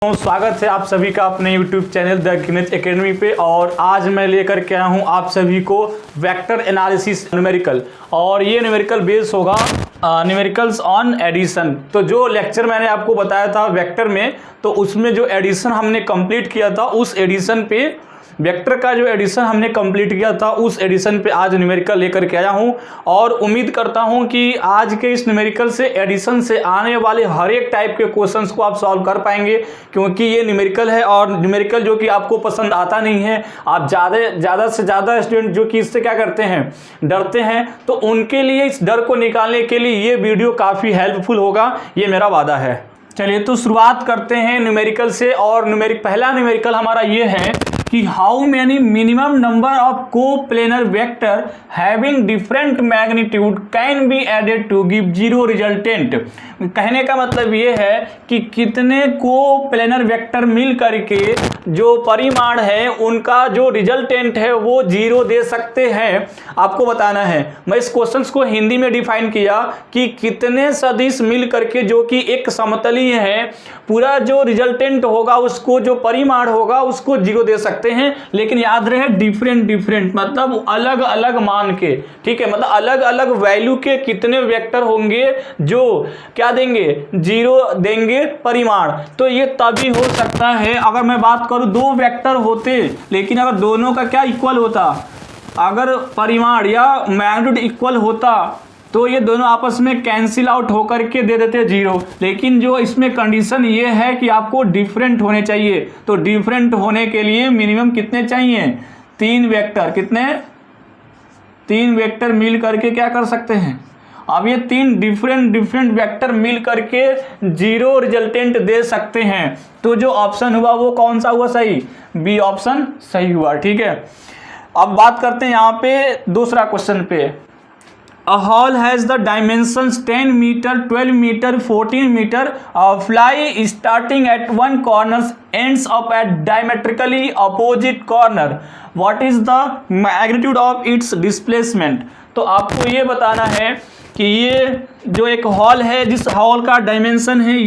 स्वागत है आप सभी का अपने YouTube चैनल द गणित एकेडमी पे। और आज मैं लेकर के आया हूँ आप सभी को वेक्टर एनालिसिस न्यूमेरिकल, और ये न्यूमेरिकल बेस होगा न्यूमेरिकल्स ऑन एडिशन। तो जो लेक्चर मैंने आपको बताया था वेक्टर में, तो उसमें जो एडिशन हमने कंप्लीट किया था, उस एडिशन पे वेक्टर का जो एडिशन हमने कंप्लीट किया था, उस एडिशन पे आज न्यूमेरिकल लेकर के आया हूं। और उम्मीद करता हूं कि आज के इस न्यूमेरिकल से एडिशन से आने वाले हर एक टाइप के क्वेश्चंस को आप सॉल्व कर पाएंगे, क्योंकि ये न्यूमेरिकल है और न्यूमेरिकल जो कि आपको पसंद आता नहीं है। आप ज़्यादा से ज़्यादा स्टूडेंट जो कि इससे क्या करते हैं, डरते हैं, तो उनके लिए इस डर को निकालने के लिए ये वीडियो काफ़ी हेल्पफुल होगा, ये मेरा वादा है। चलिए तो शुरुआत करते हैं न्यूमेरिकल से। और पहला न्यूमेरिकल हमारा ये है कि how many minimum number of coplanar vector having different magnitude can be added to give zero resultant. कहने का मतलब ये है कि कितने कोप्लेनर वेक्टर मिल करके जो परिमाण है उनका जो रिजल्टेंट है वो जीरो दे सकते हैं, आपको बताना है। मैं इस क्वेश्चन को हिंदी में डिफाइन किया कि कितने सदिश मिल करके जो कि एक समतलीय है, पूरा जो रिजल्टेंट होगा उसको, जो परिमाण होगा उसको जीरो दे सकते हैं। लेकिन याद रहे डिफरेंट मतलब अलग अलग मान के, ठीक है, मतलब अलग अलग वैल्यू के कितने वेक्टर होंगे जो क्या देंगे, जीरो देंगे परिमाण। तो ये तभी हो सकता है अगर मैं बात करूं दो वेक्टर होते, लेकिन अगर दोनों का क्या इक्वल होता, अगर परिमाण या मैग्नीट्यूड इक्वल होता तो ये दोनों आपस में कैंसिल आउट होकर के दे देते जीरो। लेकिन जो इसमें कंडीशन ये है कि आपको डिफरेंट होने चाहिए। तो डिफरेंट होने के लिए मिनिमम कितने चाहिए, तीन वेक्टर। कितने, तीन वेक्टर मिल करके क्या कर सकते हैं, अब ये तीन डिफरेंट वेक्टर मिल करके जीरो रिजल्टेंट दे सकते हैं। तो जो ऑप्शन हुआ वो कौन सा हुआ, सही, बी ऑप्शन सही हुआ, ठीक है। अब बात करते हैं यहाँ पे दूसरा क्वेश्चन पे। A hall has the dimensions 10 meter, 12 meter, 14 meter. A fly starting at one corner ends up at diametrically opposite corner. What is the magnitude of its displacement? तो आपको ये बताना है कि ये जो एक हॉल है, जिस हॉल का डायमेंशन है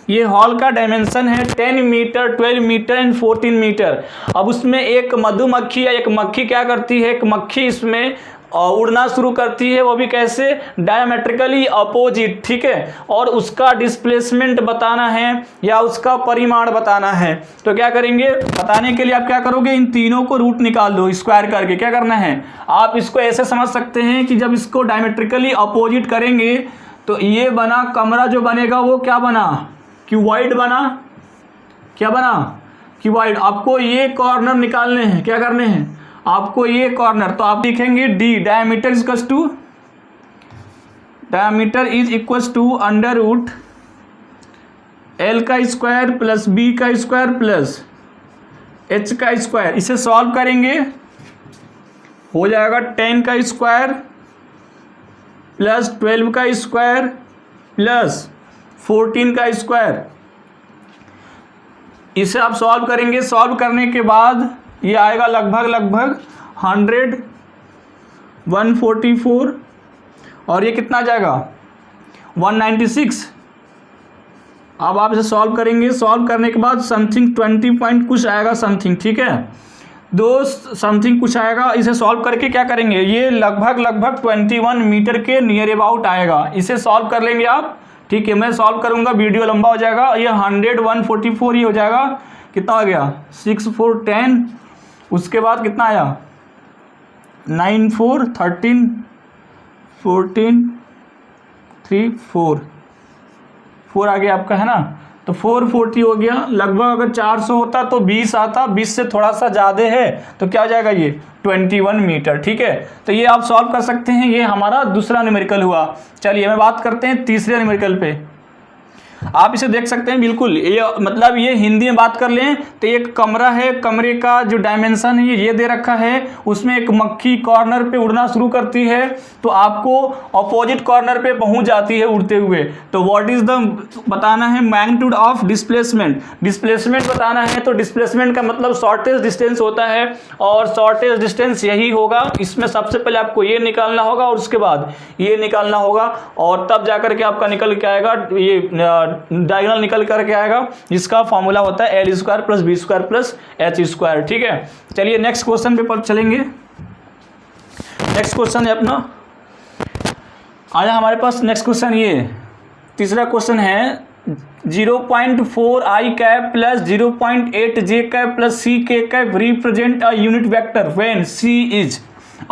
ये हॉल का डायमेंशन है 10 मीटर, 12 मीटर एंड 14 मीटर। अब उसमें एक मधुमक्खी या एक मक्खी क्या करती है, एक मक्खी इसमें उड़ना शुरू करती है, वो भी कैसे, डायमेट्रिकली अपोजिट, ठीक है। और उसका डिस्प्लेसमेंट बताना है या उसका परिमाण बताना है। तो क्या करेंगे, बताने के लिए आप क्या करोगे, इन तीनों को रूट निकाल दो स्क्वायर करके। क्या करना है, आप इसको ऐसे समझ सकते हैं कि जब इसको डायमेट्रिकली अपोजिट करेंगे तो ये बना, कमरा जो बनेगा वो क्या बना, क्यूबॉइड बना। क्या बना, क्यूबॉइड। आपको ये कॉर्नर निकालने हैं, क्या करने हैं आपको, ये कॉर्नर। तो आप लिखेंगे D, diameter is equals to under root L का स्क्वायर प्लस बी का स्क्वायर प्लस एच का स्क्वायर। इसे सॉल्व करेंगे, हो जाएगा 10 का स्क्वायर प्लस 12 का स्क्वायर प्लस 14 का स्क्वायर। इसे आप सॉल्व करेंगे, सॉल्व करने के बाद ये आएगा लगभग 100, 144, और ये कितना आ जाएगा 196। अब आप इसे सॉल्व करेंगे, सॉल्व करने के बाद समथिंग 20 पॉइंट कुछ आएगा समथिंग, ठीक है, दो समथिंग कुछ आएगा। इसे सॉल्व करके क्या करेंगे, ये लगभग 21 मीटर के नियर अबाउट आएगा। इसे सॉल्व कर लेंगे आप, ठीक है। मैं सॉल्व करूंगा, वीडियो लंबा हो जाएगा। ये 100, 144 ये हो जाएगा, कितना हो गया 6, 4, 10, उसके बाद कितना आया 9, 4, 13, 14, 3, 4 आ गया आपका, है ना। तो 440 हो गया। लगभग अगर 400 होता तो 20 आता, 20 से थोड़ा सा ज़्यादा है तो क्या हो जाएगा ये 21 मीटर, ठीक है। तो ये आप सॉल्व कर सकते हैं। ये हमारा दूसरा न्यूमेरिकल हुआ। चलिए मैं बात करते हैं तीसरे न्यूमेरिकल पे। आप इसे देख सकते हैं, बिल्कुल ये मतलब ये हिंदी में बात कर लें तो एक कमरा है, कमरे का जो डायमेंशन है ये दे रखा है। उसमें एक मक्खी कॉर्नर पे उड़ना शुरू करती है तो आपको अपोजिट कॉर्नर पे पहुंच जाती है उड़ते हुए। तो व्हाट इज द बताना है, मैग्नीट्यूड ऑफ डिस्प्लेसमेंट। डिस्प्लेसमेंट बताना है तो डिस्प्लेसमेंट का मतलब शॉर्टेज डिस्टेंस होता है, और शॉर्टेज डिस्टेंस यही होगा। इसमें सबसे पहले आपको ये निकालना होगा और उसके बाद ये निकालना होगा, और तब जाकर के आपका निकल के आएगा ये डायगोनल निकल करके आएगा, जिसका फॉर्मूला होता है L square plus B square plus H square. ठीक है, चलिए नेक्स्ट क्वेश्चन पे पर चलेंगे। नेक्स्ट क्वेश्चन है अपना, आया हमारे पास नेक्स्ट क्वेश्चन, ये तीसरा क्वेश्चन है 0.4 i cap plus 0.8 j cap plus c k cap represent a unit vector when c is.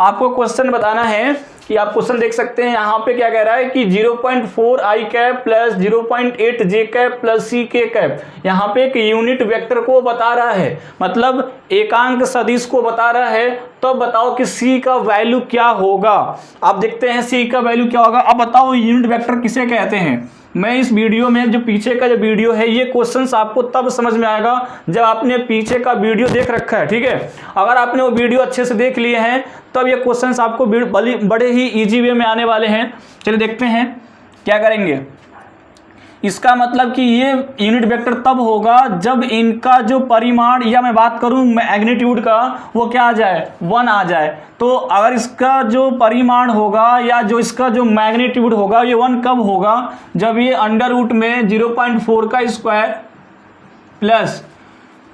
आपको क्वेश्चन बताना है कि आप क्वेश्चन देख सकते हैं यहाँ पे क्या कह रहा है कि 0.4 i cap plus 0.8 j cap plus c k cap, यहाँ पे एक यूनिट वेक्टर को बता रहा है, मतलब एकांक सदिश को बता रहा है। तो बताओ कि c का वैल्यू क्या होगा। आप देखते हैं c का वैल्यू क्या होगा। अब बताओ यूनिट वेक्टर किसे कहते हैं। मैं इस वीडियो में जो पीछे का जो वीडियो है, ये क्वेश्चंस आपको तब समझ में आएगा जब आपने पीछे का वीडियो देख रखा है। ठीक है, अगर आपने वो वीडियो अच्छे से देख लिए हैं तब ये क्वेश्चंस आपको बड़े ही इजी वे में आने वाले हैं। चलिए देखते हैं क्या करेंगे। इसका मतलब कि ये यूनिट वेक्टर तब होगा जब इनका जो परिमाण, या मैं बात करूं मैग्नीट्यूड का, वो क्या आ जाए, 1 आ जाए। तो अगर इसका जो परिमाण होगा या जो इसका जो मैग्नीट्यूड होगा ये 1 कब होगा, जब ये अंडर रूट में 0.4 का स्क्वायर प्लस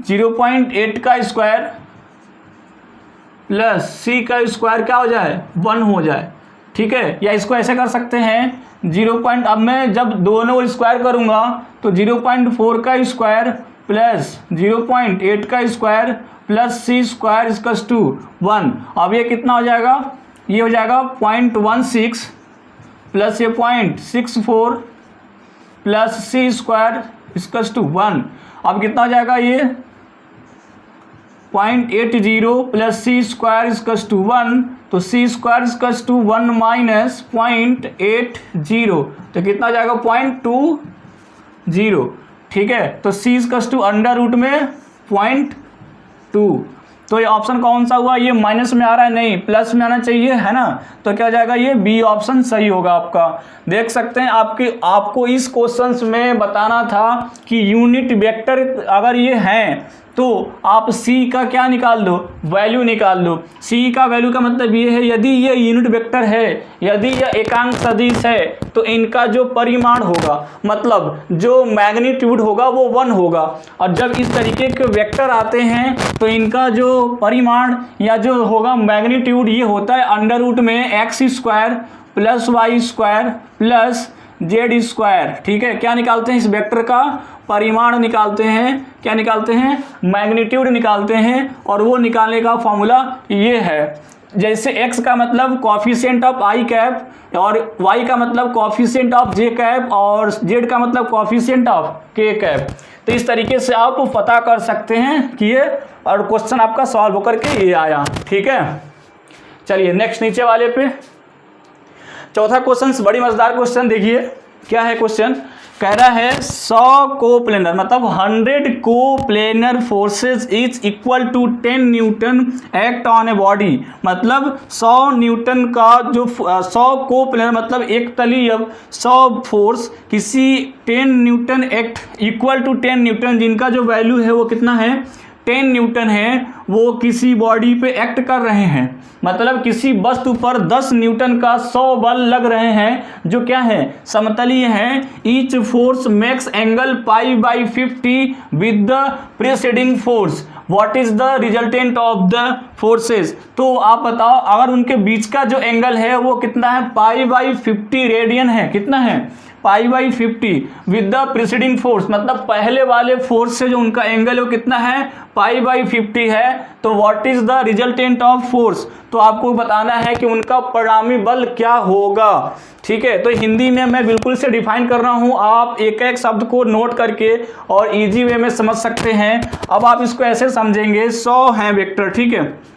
0.8 का स्क्वायर प्लस c का स्क्वायर क्या हो जाए, 1 हो जाए। ठीक है, या इसको ऐसे कर सकते हैं 0. अब मैं जब दोनों स्क्वायर करूंगा तो 0.4 का स्क्वायर प्लस 0.8 का square plus c square equals to 1। अब ये कितना हो जाएगा, ये हो जाएगा 0.16 प्लस ये 0.64 plus c square equals to 1। अब कितना हो जाएगा, ये 0.80 plus c square equals to 1, तो c square equals to 1 minus 0.80, तो कितना हो जाएगा 0.20। ठीक है, तो c equals to under root में 0.2। तो ये ऑप्शन कौन सा हुआ, ये माइनस में आ रहा है, नहीं प्लस में आना चाहिए, है ना। तो क्या हो जाएगा, ये बी ऑप्शन सही होगा आपका। देख सकते हैं आपको इस क्वेश्चंस में बताना था कि यूनिट वेक्टर अगर ये हैं तो आप c का क्या निकाल लो, वैल्यू निकाल लो। c का वैल्यू का मतलब ये है, यदि ये यूनिट वेक्टर है, यदि यह एकांक सदिश है, तो इनका जो परिमाण होगा, मतलब जो मैग्नीट्यूड होगा वो 1 होगा। और जब इस तरीके के वेक्टर आते हैं तो इनका जो परिमाण या जो होगा मैग्नीट्यूड, ये होता है अंडर रूट में x square plus Y square plus Z square. ठीक है, क्या निकालते हैं, इस वेक्टर का परिमाण निकालते हैं, क्या निकालते हैं, मैग्नीट्यूड निकालते हैं। और वो निकालने का फॉर्मूला ये है, जैसे x का मतलब कॉफिशिएंट ऑफ i कैप और y का मतलब कॉफिशिएंट ऑफ j कैप और z का मतलब कॉफिशिएंट ऑफ k कैप। तो इस तरीके से आप पता कर सकते हैं कि ये, और क्वेश्चन आपका सॉल्व होकर के ये आया। ठीक है, चलिए नेक्स्ट नीचे वाले पे चौथा क्वेश्चन, बड़ी मजेदार क्वेश्चन देखिए क्या है। क्वेश्चन कह रहा है 100 कोप्लेनर, मतलब 100 coplanar forces is equal to 10 newton act on a body. मतलब 100 न्यूटन का जो 100 कोप्लेनर मतलब एक तलीय 100 फोर्स किसी 10 newton act equal to 10 newton, जिनका जो वैल्यू है वो कितना है, 10 न्यूटन है, वो किसी बॉडी पे एक्ट कर रहे हैं। मतलब किसी वस्तु पर 10 न्यूटन का 100 बल लग रहे हैं, जो क्या है, समतलीय हैं। Each force makes angle π/50 with the preceding force, what is the resultant of the forces. तो आप बताओ, अगर उनके बीच का जो एंगल है वो कितना है, π/50 रेडियन है, कितना है, π/50 विद द प्रीसीडिंग फोर्स, मतलब पहले वाले फोर्स से जो उनका एंगल है वो कितना है, π/50 है। तो what is the resultant of force, तो आपको बताना है कि उनका परिणामी बल क्या होगा। ठीक है, तो हिंदी में मैं बिल्कुल से डिफाइन कर रहा हूं, आप एक एक शब्द को नोट करके और इजी वे में समझ सकते हैं। अब आप इसको ऐसे समझेंगे, 100 हैं वेक्टर, ठीक है।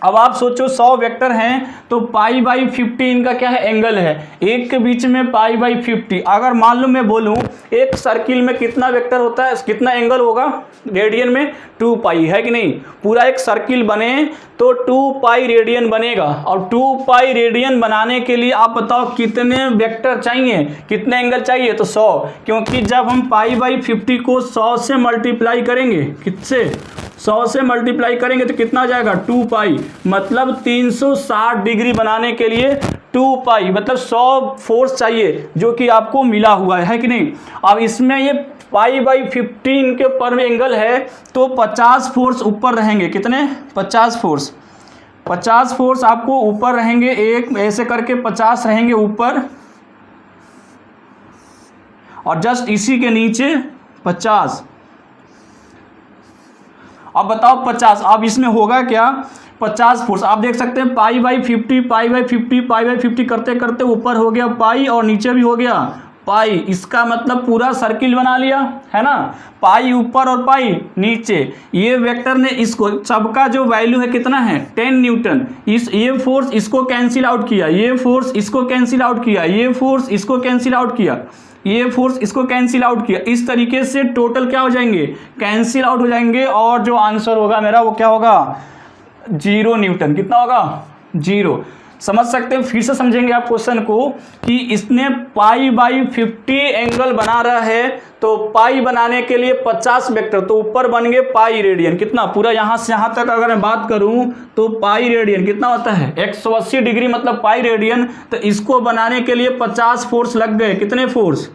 अब आप सोचो 100 वेक्टर हैं तो π/50 इनका क्या है, एंगल है, एक के बीच में π/50। अगर मान लो मैं बोलूं एक सर्किल में कितना वेक्टर होता है, कितना एंगल होगा रेडियन में, 2π, है कि नहीं। पूरा एक सर्किल बने तो 2π रेडियन बनेगा, और 2π रेडियन बनाने के लिए आप बताओ कितने वेक्टर चाहिए, कितने एंगल चाहिए, तो 100। क्योंकि जब हम π/50 को 100 से मल्टीप्लाई करेंगे, किससे, 100 से मल्टीप्लाई करेंगे तो कितना आ जाएगा, 2π, मतलब 360 डिग्री बनाने के लिए 2 पाई, मतलब 100 फोर्स चाहिए जो कि आपको मिला हुआ है कि नहीं। अब इसमें ये π/15 के पर एंगल है तो 50 फोर्स ऊपर रहेंगे। कितने? 50 फोर्स। 50 फोर्स आपको ऊपर रहेंगे, एक ऐसे करके 50 रहेंगे ऊपर, और जस्ट इसी के नीचे 50। अब बताओ 50, अब इसमें होगा क्या? 50 फोर्स आप देख सकते हैं, π/50 π/50 π/50 करते करते ऊपर हो गया पाई और नीचे भी हो गया पाई। इसका मतलब पूरा सर्किल बना लिया है ना, पाई ऊपर और पाई नीचे। ये वेक्टर ने इसको, सबका जो वैल्यू है कितना है? 10 न्यूटन। ये फोर्स इसको कैंसिल आउट किया, ये फोर्स इसको कैंसिल आउट किया, ये फोर्स इसको कैंसिल आउट किया, ये फोर्स इसको कैंसिल आउट किया। इस तरीके से टोटल क्या हो जाएंगे? कैंसिल आउट हो जाएंगे, और जो आंसर होगा मेरा वो क्या होगा? 0 न्यूटन। कितना होगा? 0। समझ सकते हैं? फिर से समझेंगे आप क्वेश्चन को कि इसने π/50 एंगल बना रहा है, तो पाई बनाने के लिए 50 वेक्टर, तो ऊपर बन गए पाई रेडियन। कितना? पूरा यहाँ से यहाँ तक अगर मैं बात करूँ तो पाई रेडियन कितना होता है? 180 डिग्री मतलब पाई रेडियन। तो इसको बनाने के लिए 50 फोर्स लग गए। कितने फोर्स?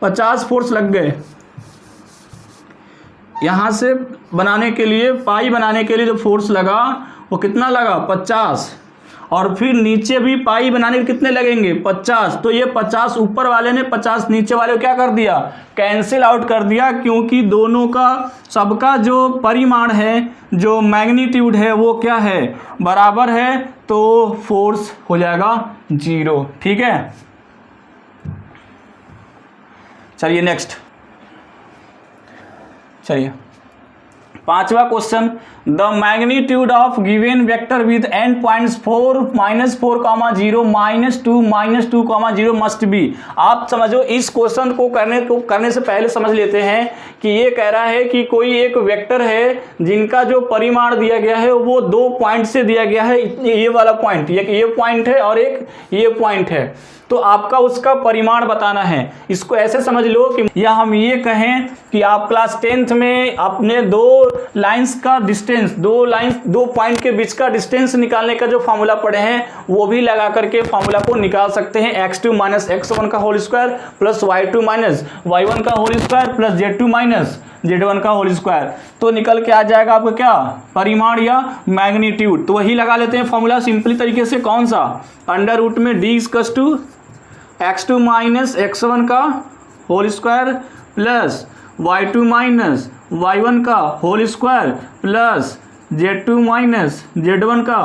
50 फोर्स लग गए। यहाँ से बनाने के लिए, पाई बनाने के लिए जो फोर्स लगा वो कितना लगा? 50। और फिर नीचे भी पाई बनाने के कितने लगेंगे? 50। तो ये 50 ऊपर वाले ने 50 नीचे वाले को क्या कर दिया? कैंसिल आउट कर दिया, क्योंकि दोनों का, सबका जो परिमाण है, जो मैग्नीट्यूड है वो क्या है? बराबर है। तो फोर्स हो जाएगा 0। ठीक है, चलिए नेक्स्ट। चलिए 5वां question, the magnitude of given vector with end points 4 -4, -0 -2 -2, 0 must be. आप समझो, इस क्वेश्चन को करने से पहले समझ लेते हैं कि ये कह रहा है कि कोई एक वेक्टर है जिनका जो परिमाण दिया गया है वो 2 पॉइंट से दिया गया है। ये वाला पॉइंट, एक ये पॉइंट है और एक ये पॉइंट है, तो आपका उसका परिमाण बताना है। इसको ऐसे समझ लो कि, या हम ये कहें कि आप क्लास 10th में अपने 2 लाइंस का डिस्टेंस, 2 पॉइंट के बीच का डिस्टेंस निकालने का जो फॉर्मूला पढ़े हैं वो भी लगा करके फॉर्मूला को निकाल सकते हैं। x2 - x1 का whole square plus y2 - y1 का whole square plus z2 - z1 का होल स्क्वायर, तो निकल के आ जाएगा आपको क्या? परिमाण या मैग्नीट्यूड। तो वही लगा लेते हैं फॉर्मूला सिंपली तरीके से। कौन सा? अंडर रूट में d = x2 - x1 का whole square plus y2 - y1 का whole square plus z2 - z1 का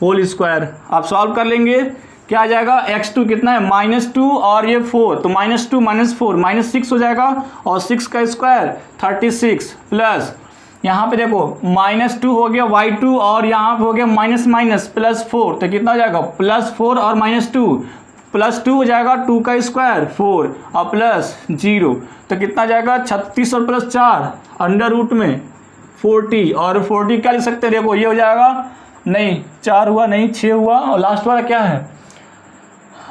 होल स्क्वायर। आप सॉल्व कर लेंगे, क्या आ जाएगा? x2 कितना है? -2 और ये 4, तो -2 - 4 -6 हो जाएगा, और 6 का स्क्वायर 36 प्लस यहाँ पे देखो -2 हो गया y2, और यहाँ पे हो गया माइनस प्लस 4, तो कितना हो जाएगा? +4 और -2 +2 हो जाएगा, 2 का स्क्वायर 4 और प्लस 0, तो कितना जाएगा? 36 और प्लस 4 अंडर रूट में 40, और 40 क्या लिख सकते हैं? देखो ये हो जाएगा, नहीं 4 हुआ, नहीं 6 हुआ, और लास्ट वाला क्या है?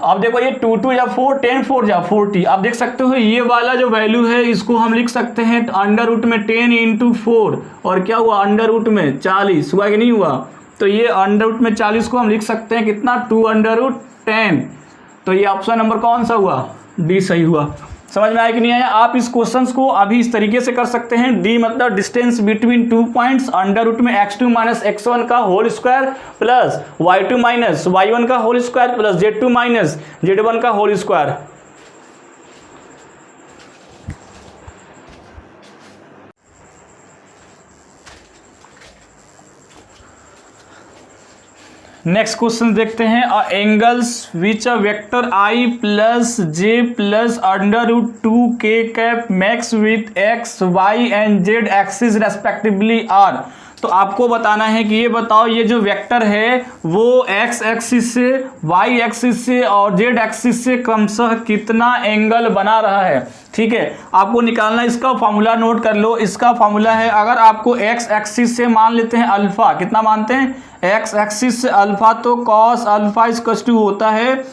अब देखो ये 2 2 या 4, 10 4 या 40। आप देख सकते हो ये वाला जो वैल्यू है इसको हम लिख सकते हैं अंडर रूट में 10 × 4, और क्या हुआ? अंडर रूट में 40 हुआ कि नहीं हुआ? तो ये अंडर रूट में 40 को हम लिख सकते हैं कितना? 2√10। तो ये ऑप्शन नंबर कौन सा हुआ? डी सही हुआ। समझ में आया कि नहीं आया? आप इस क्वेश्चन को अभी इस तरीके से कर सकते हैं। डी मतलब distance between 2 points, under root में x2 - x1 का whole square plus y2 - y1 का whole square plus z2 - z1 का होल स्क्वायर। नेक्स्ट क्वेश्चन देखते हैं। Angles which a vector i plus J plus under root 2k cap makes with x, y and z axis respectively are. तो आपको बताना है कि ये बताओ ये जो वेक्टर है वो x एक्सिस से, y एक्सिस से और z एक्सिस से क्रमशः कितना एंगल बना रहा है। ठीक है, आपको निकालना, इसका फॉर्मूला नोट कर लो। इसका फॉर्मूला है, अगर आपको x एक्सिस से मान लेते हैं अल्फा, कितना मानते हैं? x एक्सिस से अल्फा, तो cos अल्फा = होता है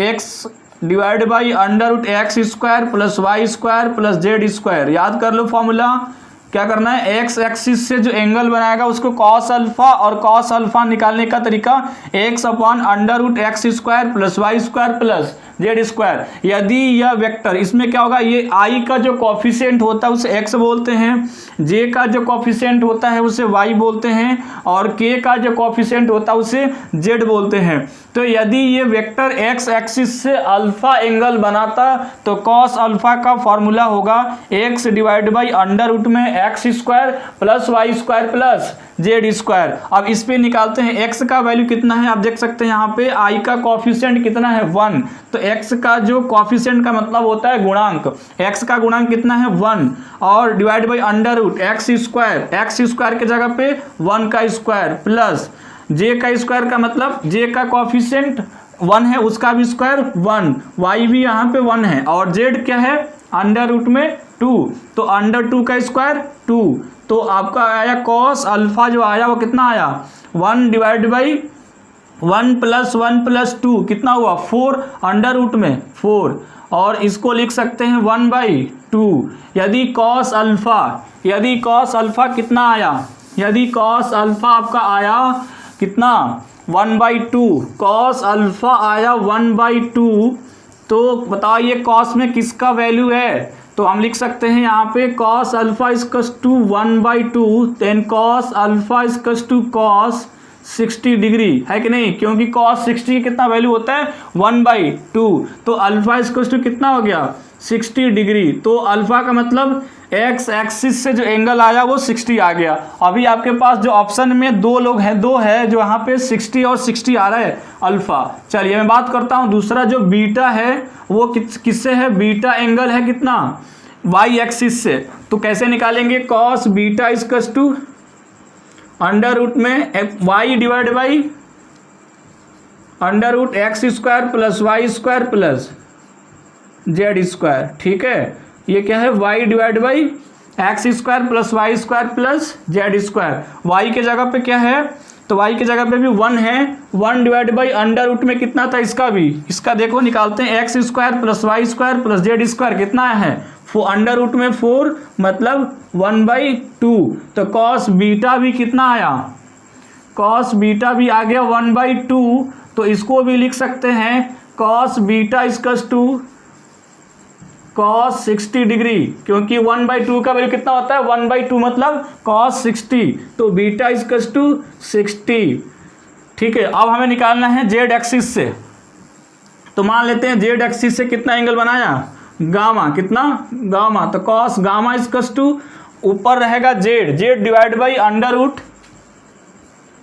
x divide by under root x² plus y² plus z²। याद कर लो फॉर्मूला, क्या करना है, एक्स एक्सिस से जो एंगल बनाएगा उसको कॉस अल्फा, और कॉस अल्फा निकालने का तरीका X upon under root x square plus Y square plus Z square. यदि यह वेक्टर, इसमें क्या होगा, ये आई का जो कॉफिशिएंट होता है उसे एक्स बोलते हैं, जे का जो कॉफिशिएंट होता है उसे वाई बोलते हैं, और के का जो कॉफिशिएंट होता है उसे जेड बोलते हैं। तो यदि ये वेक्टर एक्स एक्सिस से अल्फा एंगल बनाता तो कॉस अल्फा का फॉर्मूला होगा x divide by under root में x square plus Y square plus Z square. अब इस पे निकालते हैं, एक्स का वैल्यू कितना है, आप देख सकते हैं यहाँ पे आई का कॉफिशिएंट कितना है 1, तो एक्स का जो कॉफिशिएंट का मतलब होता है गुणांक, एक्स का गुणांक कितना है 1, और divide by under root x square के जगह पे 1 का स्क्वायर प्लस जे का स्क्वायर का मतलब जे का कॉफिशिएंट 1 है उसका भी स्क्वायर 1, वाई भी यहाँ पे 1 है, और जेड क्या है अंडर रूट में 2, तो अंडर 2 का स्क्वायर 2, तो आपका आया कॉस अल्फा जो आया वो कितना आया 1 डिवाइड बाई 1 प्लस 2 कितना हुआ 4 अंडर रूट में 4, और इसको लिख सकते हैं 1/2। यदि कॉस अल्फा कितना आया, यदि कॉस अल्फा आपका आया कितना 1/2, कॉस अल्फा आया 1/2, तो बताइए कॉस में किसका वैल्यू है, तो हम लिख सकते हैं यहाँ पे cos alpha equals to 1/2, then cos alpha equals to cos 60 degree, है कि नहीं, क्योंकि कॉस 60 कितना वैल्यू होता है 1/2, तो अल्फा इक्वल्स टू कितना हो गया 60 डिग्री। तो अल्फा का मतलब एक्स एक्सिस से जो एंगल आया वो 60 आ गया। अभी आपके पास जो ऑप्शन में दो है जो यहाँ पे 60 और 60 आ रहा है अल्फा। चलिए मैं बात करता हूँ दूसरा जो बीटा है वो किससे है, बीटा एंगल है कितना वाई एक्सिस से, तो कैसे निकालेंगे, cos beta equals to under root में y divide by under root x square plus Y square plus Z square. ठीक है, ये क्या है y divide by x square plus Y square plus Z square. Y के जगह पे क्या है, तो y के जगह पे भी 1 है, 1 डिवाइड बाई अंडर रूट में कितना था इसका भी, इसका देखो निकालते हैं, X square plus Y square plus Z square कितना है अंडर रूट में 4 मतलब 1/2, तो कॉस बीटा भी कितना आया, कॉस बीटा भी आ गया 1/2, तो इसको भी लिख सकते हैं cos beta equals to cos 60 degree, क्योंकि 1/2 का वैल्यू कितना होता है 1/2 मतलब कॉस 60, तो बीटा इक्वल्स टू 60। ठीक है, अब हमें निकालना है जेड एक्सिस से, तो मान लेते हैं जेड एक्सिस से कितना एंगल बनाया गामा, कितना गामा, तो कॉस गामा इक्वल्स टू ऊपर रहेगा Z divide by under root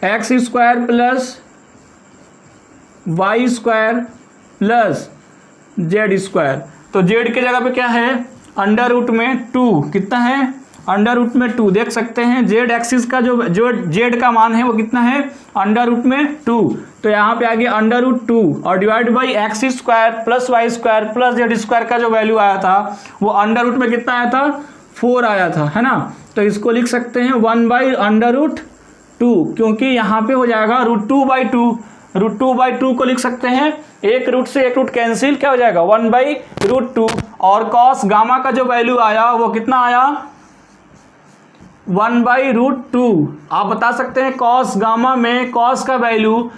x square plus Y square plus Z square. तो जेड के जगह पे क्या है अंडर रूट में 2, कितना है अंडर रूट में 2, देख सकते हैं जेड एक्सिस का जो जेड का मान है वो कितना है अंडर रूट में 2, तो यहाँ पे आ गया अंडर रूट 2 और divide by x square plus Y square plus Z square का जो वैल्यू आया था वो अंडर रूट में कितना आया था 4 आया था, है ना, तो इसको लिख सकते हैं 1/√2, क्योंकि यहाँ पे हो जाएगा √2/2, √2/2 को लिख सकते हैं, एक रूट से एक रूट कैंसिल, क्या हो जाएगा 1/√2, और कॉस गामा का जो वैल्यू आया वो कितना आया 1/√2। आप बता सकते हैं कॉस गामा में कॉस का वैल्यू,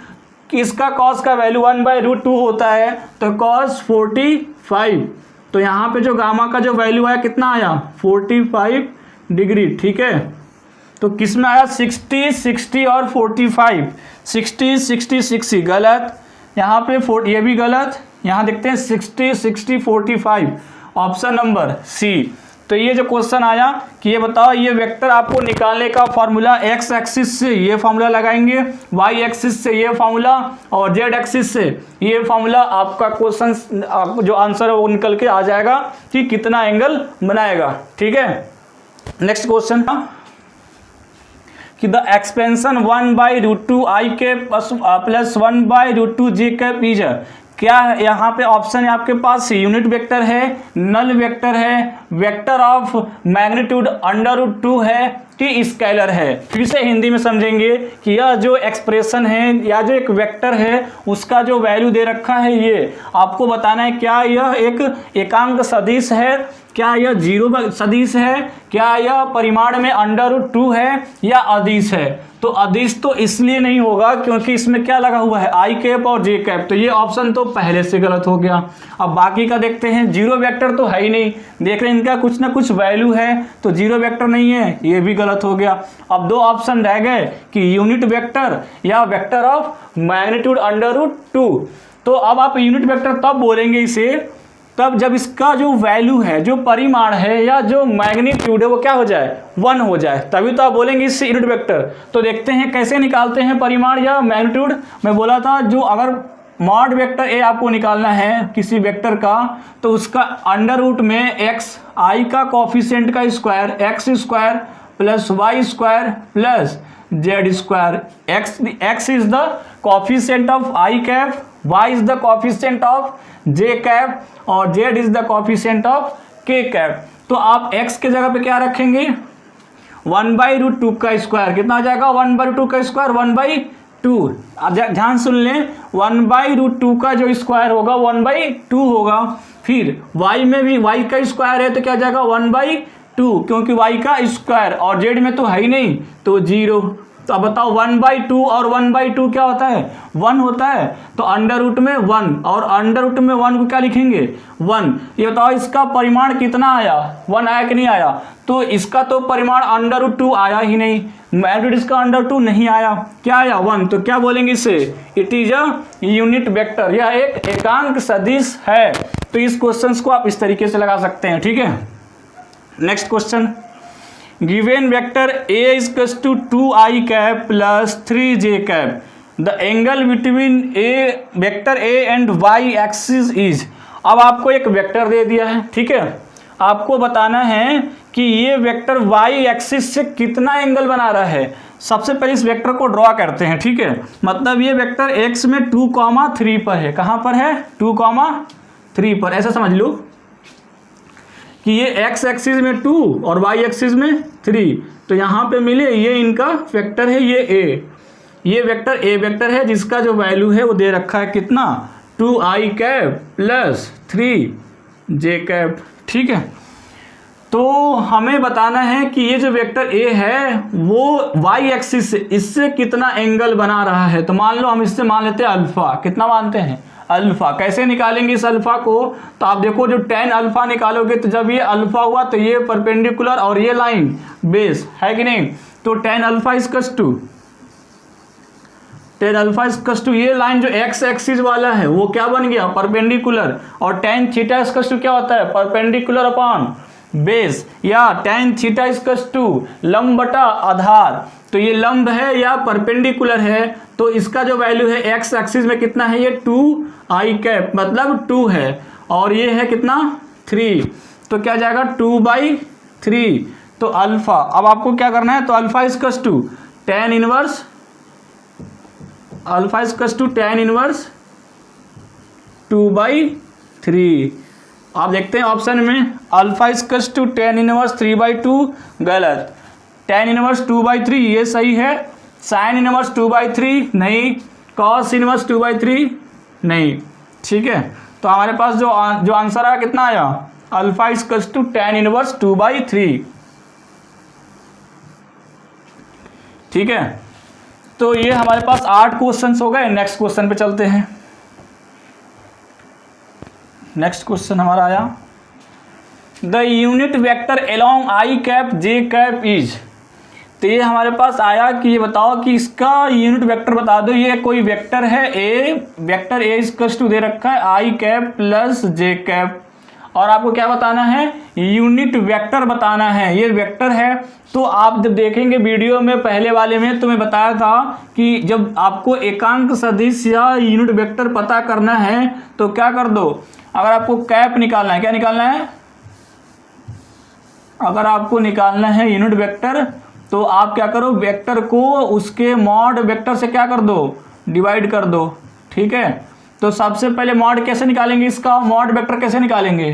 किसका कॉस का वैल्यू 1/√2 होता है, तो कॉस 45, तो यहाँ पे जो गामा का जो वैल्यू आया कितना आया 45 डिग्री। ठीक है, तो किस में आया 60 60 और 45, 60 60 60 गलत, यहाँ पे ये भी गलत, यहाँ देखते हैं 60 60 45, ऑप्शन नंबर सी। तो ये जो क्वेश्चन आया कि ये बताओ ये वेक्टर आपको निकालने का फॉर्मूला एक्स एक्सिस से ये फॉर्मूला लगाएंगे, वाई एक्सिस से ये फॉर्मूला और जेड एक्सिस से ये फॉर्मूला, आपका क्वेश्चन जो आंसर है वो निकल के आ जाएगा कि कितना एंगल बनाएगा। ठीक है, नेक्स्ट क्वेश्चन था कि द एक्सपेंशन 1/√2 i के प्लस 1/√2 j कैप इज, क्या है यहाँ पे ऑप्शन है आपके पास, यूनिट वेक्टर है, नल वेक्टर है, वेक्टर ऑफ मैग्नीट्यूड √2 है कि स्केलर है। फिर से हिंदी में समझेंगे कि यह जो एक्सप्रेशन है या जो एक वेक्टर है उसका जो वैल्यू दे रखा है ये आपको बताना है क्या यह एक एकांक सदिश है क्या यह जीरो सदिश है, क्या यह परिमाण में √2 है या अदिश है? तो अदिश तो इसलिए नहीं होगा क्योंकि इसमें क्या लगा हुआ है, आई कैप और जे कैप, तो ये ऑप्शन तो पहले से गलत हो गया। अब बाकी का देखते हैं, जीरो वेक्टर तो है ही नहीं, देख रहे हैं इनका कुछ ना कुछ वैल्यू है, तो जीरो वेक्टर नहीं है, ये भी गलत हो गया। अब दो ऑप्शन रह गए कि यूनिट वेक्टर या वेक्टर ऑफ मैग्नीट्यूड √2। तो अब आप यूनिट वेक्टर तब बोलेंगे इसे तब जब इसका जो वैल्यू है, जो परिमाण है या जो मैग्नीट्यूड है वो क्या हो जाए, 1 हो जाए, तभी तो आप बोलेंगे इससे यूनिट वेक्टर। तो देखते हैं कैसे निकालते हैं परिमाण या मैग्नीट्यूड। मैं बोला था जो अगर मॉड वेक्टर ए आपको निकालना है किसी वेक्टर का, तो उसका अंडर रूट में एक्स आई का कॉफिशिएंट का square x² plus y² plus z²। x is the coefficient of I cap, y is the coefficient of J cap और z is the coefficient of k cap. तो आप x के जगह पे क्या रखेंगे, 1/√2 का स्क्वायर, कितना आ जाएगा 1/√2 का स्क्वायर 1/2। अब ध्यान सुन लें, 1/√2 का जो स्क्वायर होगा 1/2 होगा। फिर y में भी y का स्क्वायर है तो क्या जाएगा 1/2, क्योंकि y का स्क्वायर और z में तो है ही नहीं तो 0। तो अब बताओ 1/2 और 1/2 क्या होता है, 1 होता है। तो अंडर रूट में 1 और अंडर रूट में 1 को क्या लिखेंगे 1। ये बताओ इसका परिमाण कितना आया, 1 आया कि नहीं आया? तो इसका तो परिमाण अंडर रूट 2 आया ही नहीं, मैग्नीट्यूड इसका अंडर2 नहीं आया, क्या आया 1। तो क्या बोलेंगे इसे, it is a unit vector, यह एक एकांक सदिश है। तो इस क्वेश्चन को आप इस तरीके से लगा सकते हैं, ठीक है। Next question, given vector a equals to 2i cap plus 3j cap, the angle between vector a and y axis is. अब आपको एक वेक्टर दे दिया है, ठीक है, आपको बताना है कि ये वेक्टर y एक्सिस से कितना एंगल बना रहा है। सबसे पहले इस वेक्टर को ड्रॉ करते हैं, ठीक है। मतलब ये वेक्टर x में 2,3 पर है, कहाँ पर है 2,3 पर, ऐसा समझ लो कि ये x एक्सिस में 2 और y एक्सिस में 3, तो यहाँ पे मिले ये इनका वेक्टर है, ये a, ये वेक्टर a वेक्टर है जिसका जो वैल्यू है वो दे रखा है कितना 2i cap plus 3j cap, ठीक है। तो हमें बताना है कि ये जो वेक्टर a है वो y एक्सिस से इससे कितना एंगल बना रहा है। तो मान लो हम इससे मान लेते हैं अल्फा, कितना मानते हैं अल्फा। कैसे निकालेंगे इस अल्फा को, तो आप देखो जो tan अल्फा निकालोगे तो जब ये अल्फा हुआ तो ये परपेंडिकुलर और ये लाइन बेस है कि नहीं, तो tan अल्फा इक्वल्स टू ये लाइन जो x एक्सिस वाला है वो क्या बन गया परपेंडिकुलर, और tan थीटा इक्वल्स टू क्या होता है परपेंडिकुलर अपॉन बेस, या tan थीटा इक्वल्स टू लंब बटा आधार। तो ये लंब है या परपेंडिकुलर है, तो इसका जो वैल्यू है x एक्सिस में कितना है, ये 2i कैप मतलब 2 है, और ये है कितना 3, तो क्या जाएगा 2/3। तो अल्फा, अब आपको क्या करना है, तो alpha equals to tan inverse, alpha equals to tan inverse 2/3। आप देखते हैं ऑप्शन में alpha equals to tan inverse 3/2 गलत, tan इनवर्स 2/3 ये सही है, sin इनवर्स 2/3 नहीं, cos इनवर्स 2/3 नहीं, ठीक है। तो हमारे पास जो आंसर आया कितना आया, alpha equals to tan inverse 2/3, ठीक है। तो ये हमारे पास 8 क्वेश्चंस हो गए। नेक्स्ट क्वेश्चन पे चलते हैं। नेक्स्ट क्वेश्चन हमारा आया, the unit vector along I cap J cap is. तो ये हमारे पास आया कि ये बताओ कि इसका यूनिट वेक्टर बता दो। ये कोई वेक्टर है ए, वेक्टर ए इक्वल्स टू दे रखा है आई कैप प्लस जे कैप, और आपको क्या बताना है, यूनिट वेक्टर बताना है। ये वेक्टर है, तो आप जब देखेंगे वीडियो में पहले वाले में तो मैं बताया था कि जब आपको एकांक सदिश या यूनिट वेक्टर पता करना है तो क्या कर दो, अगर आपको कैप निकालना है, क्या निकालना है, अगर आपको निकालना है यूनिट वेक्टर तो आप क्या करो, वेक्टर को उसके मॉड वेक्टर से क्या कर दो, डिवाइड कर दो, ठीक है। तो सबसे पहले मॉड कैसे निकालेंगे, इसका मॉड वेक्टर कैसे निकालेंगे,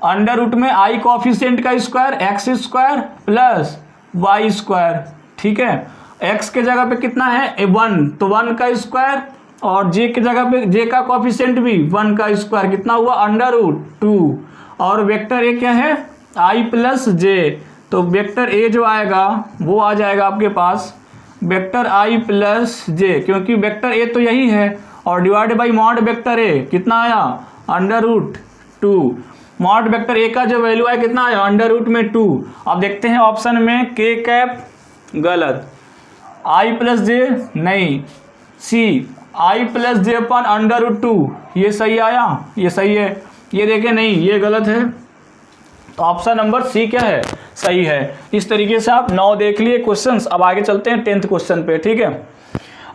अंडर रूट में आई कॉफिशिएंट का square X square plus Y square, ठीक है। एक्स के जगह पे कितना है 1, तो 1 का स्क्वायर, और जे के जगह पे जे का कॉफिशिएंट भी 1 का स्क्वायर, कितना हुआ अंडर रूट 2, और वेक्टर ए क्या है, आई प्लस जे। तो वेक्टर ए जो आएगा वो आ जाएगा आपके पास वेक्टर आई प्लस जे, क्योंकि वेक्टर ए तो यही है, और divide by mod vector A कितना आया, √2। मॉड वेक्टर ए का जो वैल्यू आया कितना आया, √2। अब देखते हैं ऑप्शन में के कैप गलत, आई प्लस जे नहीं, सी आई प्लस जे अपन √2 ये सही आया, ये सही है। ये देखें नहीं, ये गलत है। तो ऑप्शन नंबर सी क्या है, सही है। इस तरीके से आप 9 देख लिए क्वेश्चंस। अब आगे चलते हैं 10th क्वेश्चन पे, ठीक है।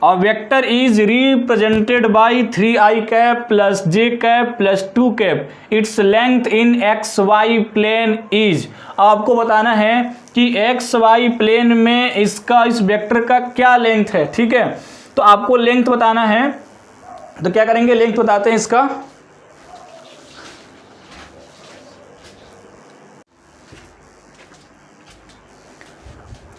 A vector is represented by 3i cap plus J cap plus 2 cap, its length in XY plane is. आपको बताना है कि XY प्लेन में इसका, इस वेक्टर का क्या लेंथ है, ठीक है। तो आपको लेंथ बताना है, तो क्या करेंगे, लेंथ बताते हैं इसका।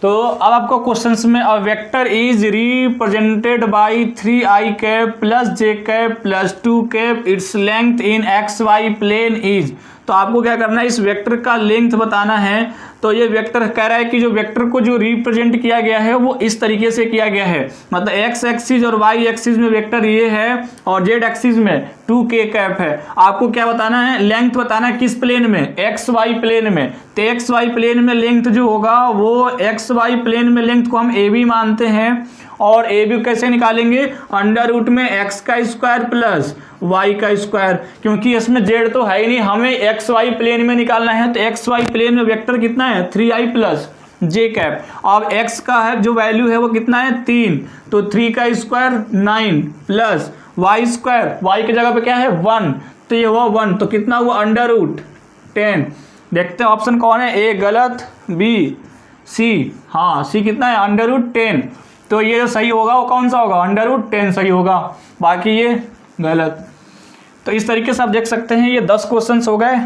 तो अब आपको क्वेश्चंस में a vector is represented by 3i cap plus J cap plus 2 cap, its length in XY plane is. तो आपको क्या करना है, इस वेक्टर का लेंथ बताना है। तो ये वेक्टर कह रहा है कि जो वेक्टर को जो रिप्रेजेंट किया गया है वो इस तरीके से किया गया है, मतलब एक्स एक्सिस और वाई एक्सिस में वेक्टर ये है और जेड एक्सिस में 2k कैप है। आपको क्या बताना है, लेंथ बताना है किस प्लेन में, XY प्लेन में। तो XY प्लेन में लेंथ जो होगा वो XY प्लेन में लेंथ को हम AB मानते हैं, और AB कैसे निकालेंगे, √ में x का स्क्वायर प्लस y का स्क्वायर, क्योंकि इसमें z तो है ही नहीं, हमें XY प्लेन में निकालना है। तो XY प्लेन में वेक्टर कितना है, 3i प्लस जे कैप। अब x का है जो वैल्यू है वो कितना है, 3, तो 3 का square 9 plus y square, y की जगह पे क्या है 1, तो ये हुआ 1, तो कितना हुआ √10। देखते हैं ऑप्शन कौन है, ए गलत, बी सी, हाँ सी कितना है √10। तो ये जो सही होगा वो कौन सा होगा, √10 सही होगा, बाकी ये गलत। तो इस तरीके से आप देख सकते हैं ये 10 क्वेश्चंस हो गए।